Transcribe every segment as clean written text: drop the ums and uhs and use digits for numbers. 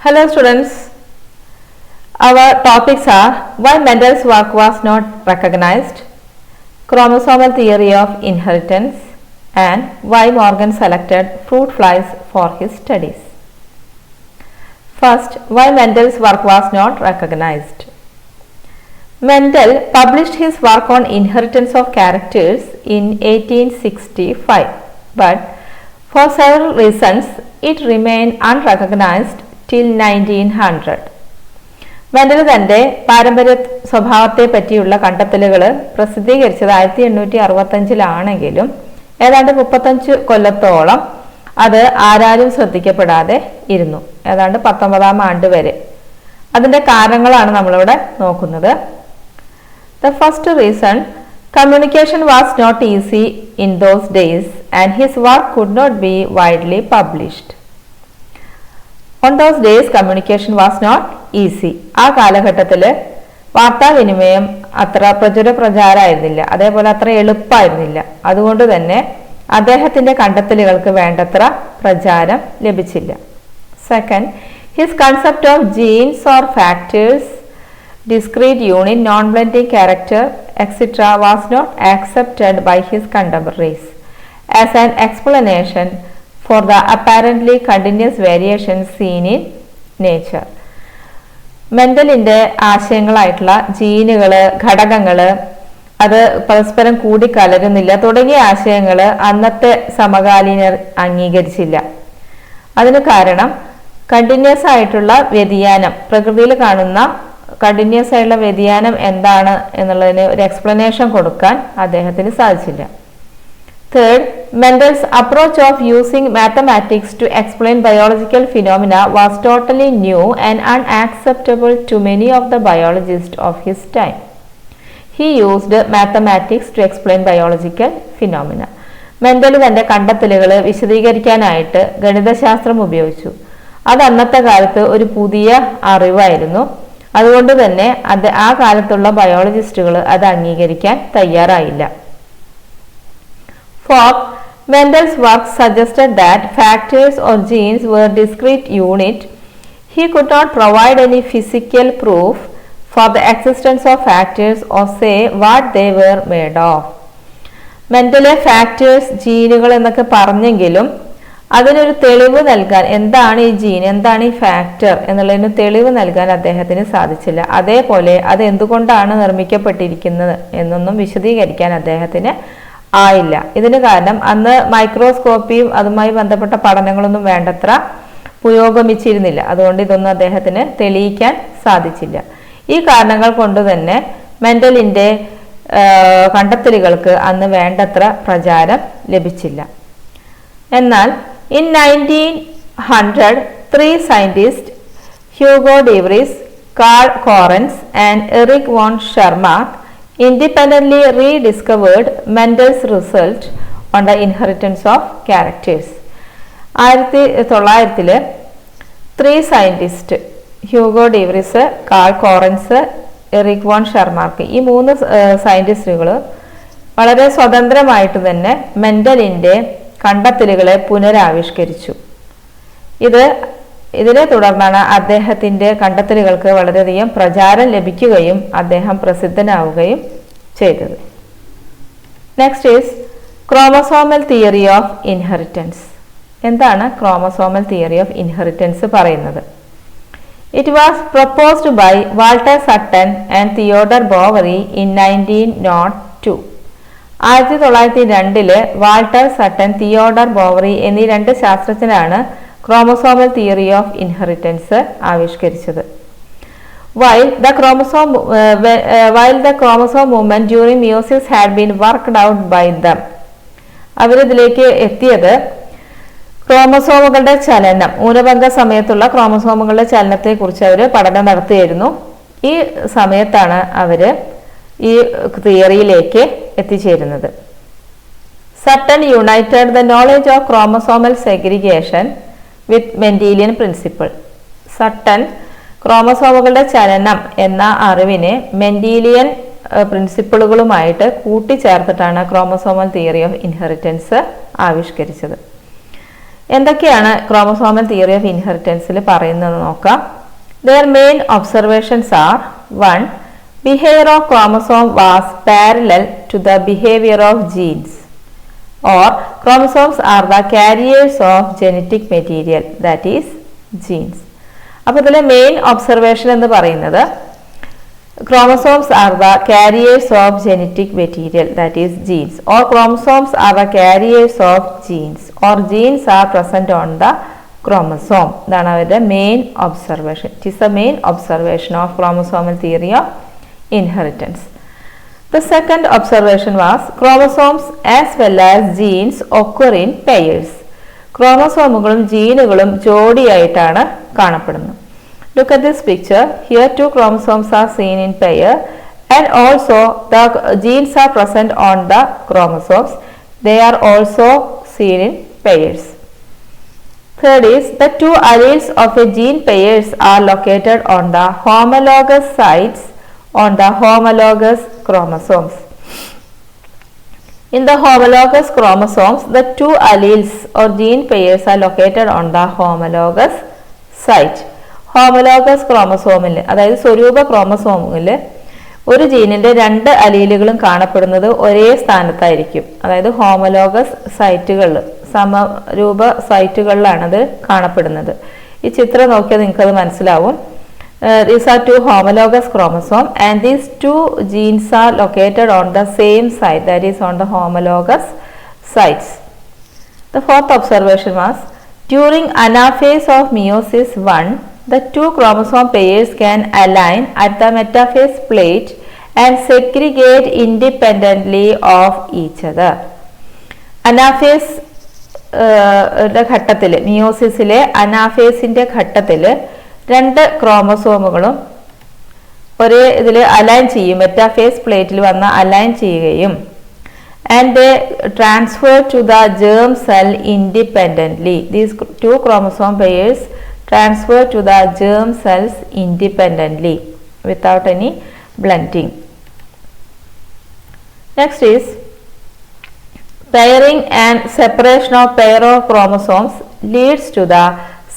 Hello students, our topics are why Mendel's work was not recognized, chromosomal theory of inheritance, and why Morgan selected fruit flies for his studies. First, why Mendel's work was not recognized. Mendel published his work on inheritance of characters in 1865, but for several reasons it remained unrecognized till 1900. Mendel തന്റെ പാരമ്പര്യ സ്വഭാവത്തെ പറ്റിയുള്ള കണ്ടെത്തലുകൾ പ്രസിദ്ധീകരിച്ചത് 1865 ഏതാണ്ട് 35 കൊല്ലത്തോളം അത് ആരാലും ശ്രദ്ധിക്കപ്പെടാതെ ഇരുന്നു, ഏതാണ്ട് 19-ാം ആണ്ട് വരെ. അതിന്റെ കാരണങ്ങളാണ് നമ്മളിവിടെ നോക്കുന്നത്. The first reason, communication was not easy in those days and his work could not be widely published. On those days communication was not easy. ആ കാലഘട്ടത്തിൽ വാർത്താവിനിമയം അത്ര പ്രചാരമായിരുന്നില്ല, അതേപോലെ അത്ര എളുപ്പമായിരുന്നില്ല. അതുകൊണ്ട് തന്നെ അദ്ദേഹത്തിന്റെ കണ്ടെത്തലുകൾക്ക് വേണ്ടത്ര പ്രചാരം ലഭിച്ചില്ല. Second, his concept of genes or factors, discrete unit, non-blending character, etc. was not accepted by his contemporaries as an explanation for the apparently continuous variations seen in nature. മെൻഡലിന്റെ ആശയങ്ങളായിട്ടുള്ള ജീനുകള്, ഘടകങ്ങള്, അത് പരസ്പരം കൂടിക്കലരുന്നില്ല തുടങ്ങിയ ആശയങ്ങൾ അന്നത്തെ സമകാലീനർ അംഗീകരിച്ചില്ല. അതിന് കാരണം കണ്ടിന്യൂസ് ആയിട്ടുള്ള വ്യതിയാനം, പ്രകൃതിയിൽ കാണുന്ന കണ്ടിന്യൂസ് ആയിട്ടുള്ള വ്യതിയാനം എന്താണ് എന്നുള്ളതിന് ഒരു എക്സ്പ്ലനേഷൻ കൊടുക്കാൻ അദ്ദേഹത്തിന് സാധിച്ചില്ല. Third, Mendel's approach of using mathematics to explain biological phenomena was totally new and unacceptable to many of the biologists of his time. He used mathematics to explain biological phenomena. Mendel തന്റെ കണ്ടെത്തലുകൾ വിശദീകരിക്കാനായിട്ട് ഗണിതശാസ്ത്രം ഉപയോഗിച്ചു. അത് അന്നത്തെ കാലത്ത് ഒരു പുതിയ അറിവായിരുന്നു. അതുകൊണ്ട് തന്നെ ആ കാലത്തുള്ള ബയോളജിസ്റ്റുകൾ അത് അംഗീകരിക്കാൻ തയ്യാറായില്ല. Fourth, Mendel's work suggested that factors or genes were discrete unit. He could not provide any physical proof for the existence of factors or say what they were made of. മെന്റലെ ഫാക്ടേഴ്സ്, ജീനുകൾ എന്നൊക്കെ പറഞ്ഞെങ്കിലും അതിനൊരു തെളിവ് നൽകാൻ, എന്താണ് ഈ gene, എന്താണ് ഈ ഫാക്ടർ എന്നുള്ളതിന് തെളിവ് നൽകാൻ അദ്ദേഹത്തിന് സാധിച്ചില്ല. അതേപോലെ അത് എന്തുകൊണ്ടാണ് നിർമ്മിക്കപ്പെട്ടിരിക്കുന്നത് എന്നൊന്നും വിശദീകരിക്കാൻ അദ്ദേഹത്തിന് ആയില്ല. ഇതിന് കാരണം അന്ന് മൈക്രോസ്കോപ്പിയും അതുമായി ബന്ധപ്പെട്ട പഠനങ്ങളൊന്നും വേണ്ടത്ര പുരോഗമിച്ചിരുന്നില്ല. അതുകൊണ്ട് ഇതൊന്നും അദ്ദേഹത്തിന് തെളിയിക്കാൻ സാധിച്ചില്ല. ഈ കാരണങ്ങൾ കൊണ്ട് തന്നെ മെൻഡലിന്റെ കണ്ടെത്തലുകൾക്ക് അന്ന് വേണ്ടത്ര പ്രചാരം ലഭിച്ചില്ല. എന്നാൽ in 1900 three scientists, Hugo de Vries, Carl Correns and Erich von Schermach, independently rediscovered Mendel's result on the inheritance of characters. 1900 three scientist, Hugo de Vries, Carl Correns, Erich von Tschermak, ഈ 3 സയന്റിസ്റ്റുകൾ വളരെ സ്വതന്ത്രമായിട്ട് തന്നെ മെൻഡലിന്റെ കണ്ടെത്തലുകളെ പുനരാവിഷ്കരിച്ചു. ഇതിനെ തുടർന്നാണ് അദ്ദേഹത്തിന്റെ കണ്ടെത്തലുകൾക്ക് വളരെയധികം പ്രചാരം ലഭിക്കുകയും അദ്ദേഹം പ്രസിദ്ധനാവുകയും ചെയ്തത്. Next is chromosomal theory of inheritance. എന്താണ് ക്രോമസോമൽ തിയറി ഓഫ് ഇൻഹെറിറ്റൻസ് പറയുന്നത്? It was proposed by Walter Sutton and Theodor Boveri in 1902. 1902 Walter Sutton, Theodor Boveri എന്നീ 2 ശാസ്ത്രജ്ഞരാണ് ക്രോമസോമൽ തിയറി ഓഫ് ഇൻഹെറിറ്റൻസ് ആവിഷ്കരിച്ചത്. While the chromosome movement during meiosis had been worked out by them. അവരിതിലേക്ക് എത്തിയത് ക്രോമസോമുകളുടെ ചലനം, ഊനഭംഗ സമയത്തുള്ള ക്രോമസോമുകളുടെ ചലനത്തെ കുറിച്ച് അവർ പഠനം നടത്തിയിരുന്നു. ഈ സമയത്താണ് അവര് ഈ തിയറിയിലേക്ക് എത്തിച്ചേരുന്നത്. Sutton united the knowledge of chromosomal segregation with Mendelian principle. Sutton ക്രോമസോമുകളുടെ ചലനം എന്ന അറിവിനെ മെൻഡീലിയൻ പ്രിൻസിപ്പിളുകളുമായിട്ട് കൂട്ടിച്ചേർത്തിട്ടാണ് ക്രോമസോമൽ തിയറി ഓഫ് ഇൻഹെറിറ്റൻസ് ആവിഷ്കരിച്ചത്. എന്തൊക്കെയാണ് ക്രോമസോമൽ തിയറി ഓഫ് ഇൻഹെറിറ്റൻസിൽ പറയുന്നത് നോക്കാം. Their main observations are 1. Behavior of chromosome was parallel to the behavior of genes, or chromosomes are the carriers of genetic material, that is genes. അപ്പോൾ ഇതിലെ main observation എന്ന് പറയുന്നത് chromosomes are the carriers of genetic material, that is genes, or chromosomes are the carriers of genes, or genes are present on the chromosome. ഇതാണ് അവരുടെ main observation. It is the main observation of chromosomal theory of inheritance. The second observation was chromosomes as well as genes occur in pairs. ക്രോമസോമുകളും ജീനുകളും ജോഡിയായിട്ടാണ് കാണപ്പെടുന്നത്. Look at this picture. Here two chromosomes are seen in pair, and also the genes are present on the chromosomes. They are also seen in pairs. Third is the two alleles of a gene pairs are located on the homologous sites on the homologous chromosomes. In the homologous chromosomes, the two alleles or gene pairs are located on the homologous site. Homologous ക്രോമസോമിൽ, അതായത് സ്വരൂപ ക്രോമസോമിൽ ഒരു ജീനിന്റെ രണ്ട് അലീലുകളും കാണപ്പെടുന്നത് ഒരേ സ്ഥാനത്തായിരിക്കും. അതായത് homologous സൈറ്റുകളിൽ, സമരൂപ സൈറ്റുകളിലാണ് അത് കാണപ്പെടുന്നത്. ഈ ചിത്രം നോക്കിയാൽ നിങ്ങൾക്കത് മനസ്സിലാവും. These are two homologous chromosomes and these two genes are located on the same site, that is on the homologous sites. The fourth observation was during anaphase of meiosis 1, the two chromosome pairs can align at the metaphase plate and segregate independently of each other. Anaphase ഘട്ടത്തിൽ, മിയോസിസിലെ അനാഫേസിന്റെ ഘട്ടത്തിൽ രണ്ട് ക്രോമസോമുകളും ഒരേ ഇതിൽ align ചെയ്യും, metaphase പ്ലേറ്റിൽ വന്ന് align ചെയ്യുകയും and they transfer to the germ cell independently. These two chromosome pairs transfer to the germ cells independently without any blending. Next is pairing and separation of pair of chromosomes leads to the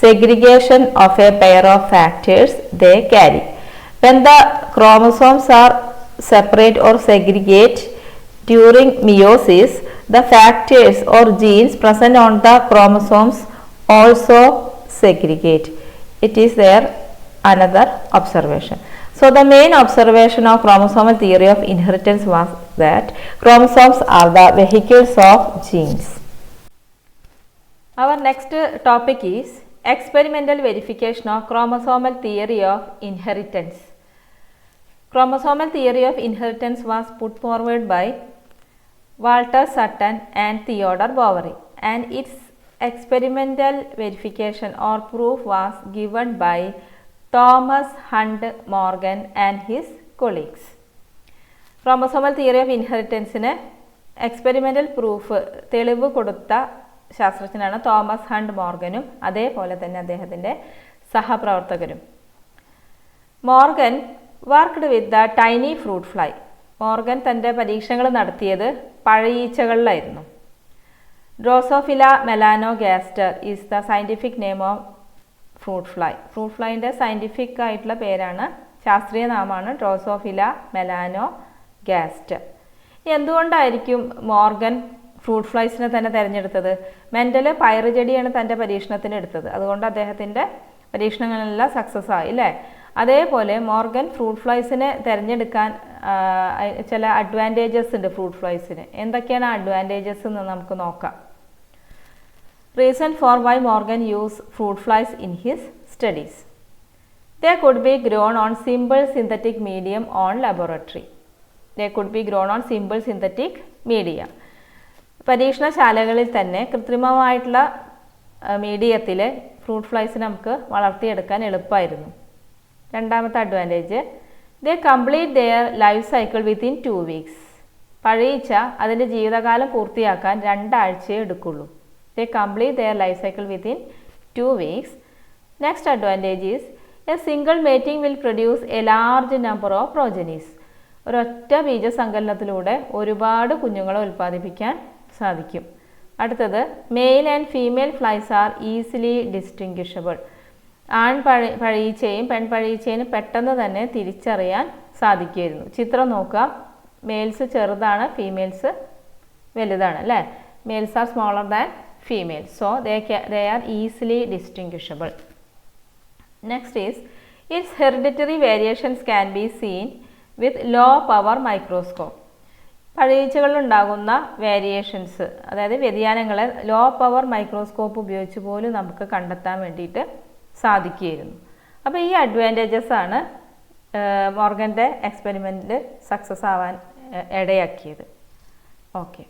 segregation of a pair of factors they carry. When the chromosomes are separate or segregate during meiosis, the factors or genes present on the chromosomes also segregate. It is their another observation. So the main observation of chromosomal theory of inheritance was that chromosomes are the vehicles of genes. Our next topic is experimental verification of chromosomal theory of inheritance. Chromosomal theory of inheritance was put forward by Walter Sutton and Theodore Boveri, and its experimental verification or proof was given by Thomas Hunt Morgan and his colleagues. Chromosomal theory of inheritance-ന് experimental proof, തെളിവ് കൊടുത്ത ശാസ്ത്രജ്ഞനാണ് Thomas hunt മോർഗനും അതേപോലെ തന്നെ അദ്ദേഹത്തിൻ്റെ സഹപ്രവർത്തകരും. Morgan worked with the tiny fruit fly. Morgan തൻ്റെ പരീക്ഷണങ്ങൾ നടത്തിയത് പഴയീച്ചകളിലായിരുന്നു. Drosophila melanogaster is the scientific name of fruit fly. Fruit ഫ്ലൈൻ്റെ സയൻറ്റിഫിക് ആയിട്ടുള്ള പേരാണ്, ശാസ്ത്രീയ നാമമാണ് ഡ്രോസോഫില മെലാനോഗാസ്റ്റർ. എന്തുകൊണ്ടായിരിക്കും മോർഗൻ ഫ്രൂട്ട് ഫ്ലൈസിനെ തന്നെ തിരഞ്ഞെടുത്തത്? മെൻ്റൽ പയറുചെടിയാണ് തൻ്റെ പരീക്ഷണത്തിന് എടുത്തത്, അതുകൊണ്ട് അദ്ദേഹത്തിൻ്റെ പരീക്ഷണങ്ങളെല്ലാം സക്സസ് ആയി അല്ലേ. അതേപോലെ മോർഗൻ ഫ്രൂട്ട് ഫ്ലൈസിനെ തിരഞ്ഞെടുക്കാൻ ചില അഡ്വാൻറ്റേജസ് ഉണ്ട് ഫ്രൂട്ട് ഫ്ലൈസിന്. എന്തൊക്കെയാണ് അഡ്വാൻറ്റേജസ് എന്ന് നമുക്ക് നോക്കാം. Reason for why Morgan used fruit flies in his studies. They could be grown on simple synthetic medium on laboratory. They could be grown on simple synthetic media. പരീക്ഷണശാലകളിൽ തന്നെ കൃത്രിമമായിട്ടുള്ള മീഡിയത്തിൽ fruit flies നമുക്ക് വളർത്തിയെടുക്കാൻ എളുപ്പമായിരുന്നു. രണ്ടാമത്തെ advantage, they complete their life cycle within 2 weeks. പഴയീച്ച അതിൻ്റെ ജീവിതകാലം പൂർത്തിയാക്കാൻ 2 ആഴ്ചയേ എടുക്കുള്ളൂ. They complete their life cycle within 2 weeks. Next advantage is a single mating will produce a large number of progenies. ഒരൊറ്റ ബീജസങ്കലനത്തിലൂടെ ഒരുപാട് കുഞ്ഞുങ്ങളെ ഉൽപ്പാദിപ്പിക്കാൻ സാധിക്കും. അടുത്തത് male and female flies are easily distinguishable. പഴീച്ചയും പെൺപഴീച്ചയും പെട്ടെന്ന് തന്നെ തിരിച്ചറിയാൻ സാധിക്കുമായിരുന്നു. ചിത്രം നോക്കുക, മെയിൽസ് ചെറുതാണ്, ഫീമെയിൽസ് വലുതാണ് അല്ലേ. Males are smaller than females, so they are easily distinguishable. Next is its hereditary variations can be seen with low power microscope. പഴീച്ചകളിലുണ്ടാകുന്ന വേരിയേഷൻസ്, അതായത് വ്യതിയാനങ്ങളെ ലോ പവർ മൈക്രോസ്കോപ്പ് ഉപയോഗിച്ച് പോലും നമുക്ക് കണ്ടെത്താൻ വേണ്ടിയിട്ട് സാധിക്കുമായിരുന്നു. അപ്പോൾ ഈ അഡ്വാൻറ്റേജസ് ആണ് മോർഗൻ്റെ എക്സ്പെരിമെൻറ്റിൽ സക്സസ് ആവാൻ ഇടയാക്കിയത്. ഓക്കെ.